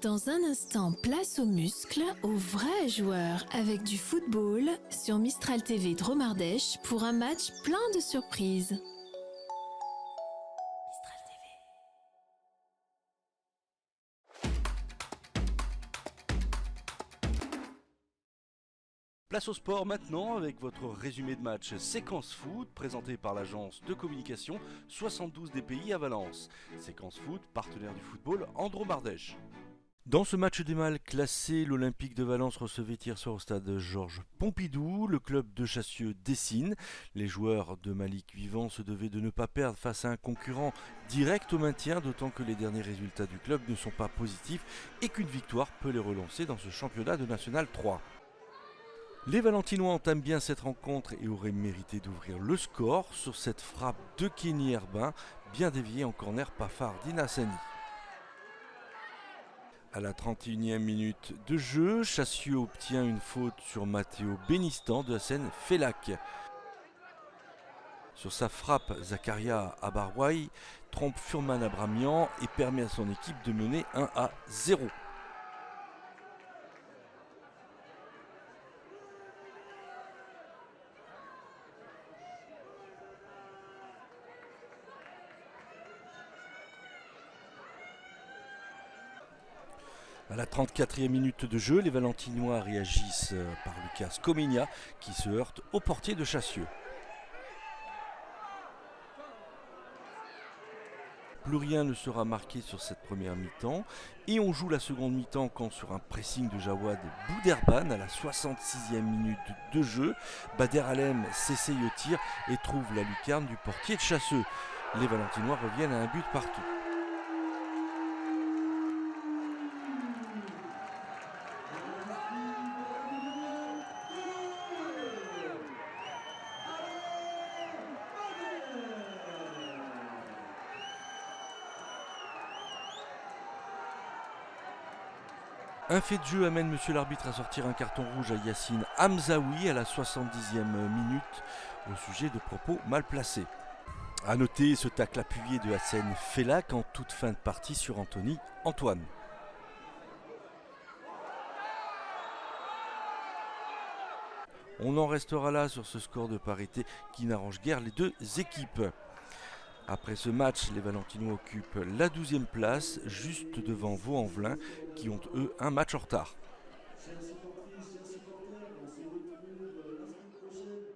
Dans un instant, place aux muscles, aux vrais joueurs avec du football sur Mistral TV Dromardèche pour un match plein de surprises. Mistral TV. Place au sport maintenant avec votre résumé de match Séquence Foot présenté par l'agence de communication 72 DPI à Valence. Séquence Foot, partenaire du football en Dromardèche. Dans ce match des mâles classé, l'Olympique de Valence recevait hier soir au stade Georges Pompidou. Le club de Chassieux dessine. Les joueurs de Malik Vivant se devaient de ne pas perdre face à un concurrent direct au maintien, d'autant que les derniers résultats du club ne sont pas positifs et qu'une victoire peut les relancer dans ce championnat de National 3. Les Valentinois entament bien cette rencontre et auraient mérité d'ouvrir le score sur cette frappe de Kenny Herbin, bien déviée en corner par Fardine Hassani. À la 31e minute de jeu, Chassieux obtient une faute sur Matteo Benistan de Hassen Fellac. Sur sa frappe, Zakaria Abarouaï trompe Furman Abramian et permet à son équipe de mener 1-0. À la 34e minute de jeu, les Valentinois réagissent par Lucas Comigna qui se heurte au portier de Chassieux. Plus rien ne sera marqué sur cette première mi-temps et on joue la seconde mi-temps quand sur un pressing de Jawad Bouderban à la 66e minute de jeu, Bader Alem s'essaye au tir et trouve la lucarne du portier de Chassieux. Les Valentinois reviennent à un but partout. Un fait de jeu amène monsieur l'arbitre à sortir un carton rouge à Yassine Hamzaoui à la 70e minute au sujet de propos mal placés. A noter ce tacle appuyé de Hassen Fellac en toute fin de partie sur Anthony Antoine. On en restera là sur ce score de parité qui n'arrange guère les deux équipes. Après ce match, les Valentinois occupent la 12e place, juste devant Vaux-en-Velin, qui ont eux un match en retard.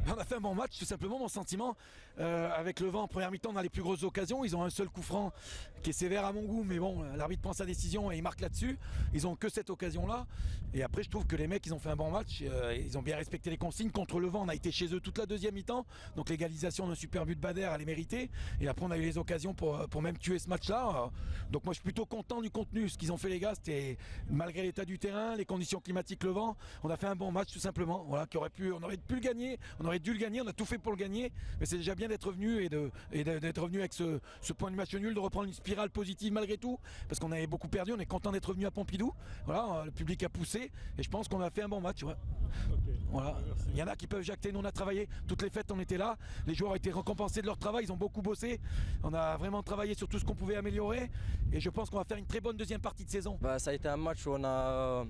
On a fait un bon match, tout simplement, mon sentiment. Avec le vent en première mi-temps, on a les plus grosses occasions. Ils ont un seul coup franc qui est sévère à mon goût, mais bon, l'arbitre prend sa décision et il marque là-dessus. Ils ont que cette occasion-là. Et après, je trouve que les mecs, ils ont fait un bon match. Ils ont bien respecté les consignes. Contre le vent, on a été chez eux toute la deuxième mi-temps. Donc l'égalisation d'un super but de Bader, elle est méritée. Et après, on a eu les occasions pour même tuer ce match-là. Donc moi, je suis plutôt content du contenu. Ce qu'ils ont fait, les gars, c'était malgré l'état du terrain, les conditions climatiques, le vent, on a fait un bon match, tout simplement. Voilà, on aurait pu le gagner. On aurait dû le gagner, on a tout fait pour le gagner, mais c'est déjà bien d'être revenu d'être revenu avec ce point de match nul, de reprendre une spirale positive malgré tout, parce qu'on avait beaucoup perdu. On est content d'être revenu à Pompidou. Voilà, le public a poussé et je pense qu'on a fait un bon match. Ouais. Okay. Voilà. Il y en a qui peuvent jacter, nous on a travaillé toutes les fêtes, on était là, les joueurs ont été récompensés de leur travail, ils ont beaucoup bossé, on a vraiment travaillé sur tout ce qu'on pouvait améliorer et je pense qu'on va faire une très bonne deuxième partie de saison. Ça a été un match où on a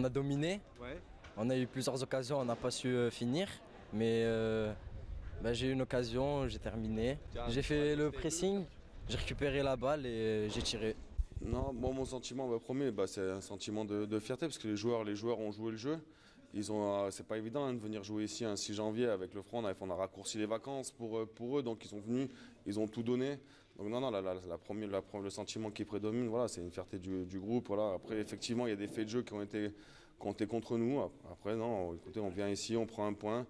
dominé. Ouais. On a eu plusieurs occasions, on n'a pas su finir, mais j'ai eu une occasion, j'ai terminé. J'ai fait le pressing, j'ai récupéré la balle et j'ai tiré. Non, moi mon sentiment premier, c'est un sentiment de fierté parce que les joueurs ont joué le jeu. C'est pas évident de venir jouer ici un 6 janvier avec le front, on a raccourci les vacances pour eux, donc ils sont venus, ils ont tout donné. Donc non, le sentiment qui prédomine, voilà, c'est une fierté du groupe. Voilà. Après, effectivement, il y a des faits de jeu qui ont été contre nous. Après, non, écoutez, on vient ici, on prend un point.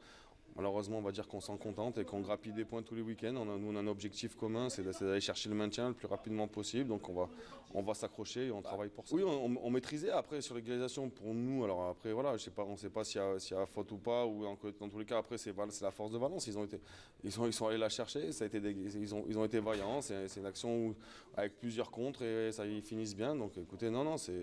Malheureusement, on va dire qu'on s'en contente et qu'on grappille des points tous les week-ends. Nous, on a un objectif commun, c'est d'aller chercher le maintien le plus rapidement possible. Donc, on va s'accrocher et on travaille pour ça. Oui, on maîtrisait. Après, sur l'égalisation, pour nous, alors après, voilà, on ne sait pas s'il y a faute ou pas. Ou dans tous les cas, après, c'est la force de Valence. Ils sont allés la chercher. Ils ont été vaillants. C'est une action avec plusieurs contres et ça, ils finissent bien. Donc, écoutez, non, c'est...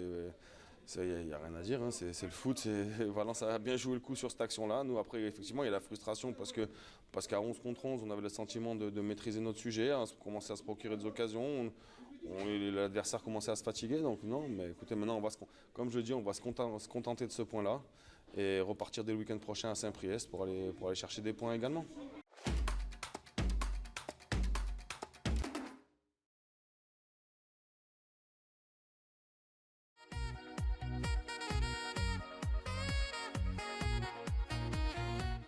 Il n'y a rien à dire, hein. C'est le foot. Valence a bien joué le coup sur cette action-là. Nous, après, effectivement, il y a la frustration parce qu'à 11 contre 11, on avait le sentiment de maîtriser notre sujet, on commençait à se procurer des occasions. L'adversaire commençait à se fatiguer, donc non, mais écoutez, maintenant, comme je le dis, on va se contenter de ce point-là et repartir dès le week-end prochain à Saint-Priest pour aller chercher des points également.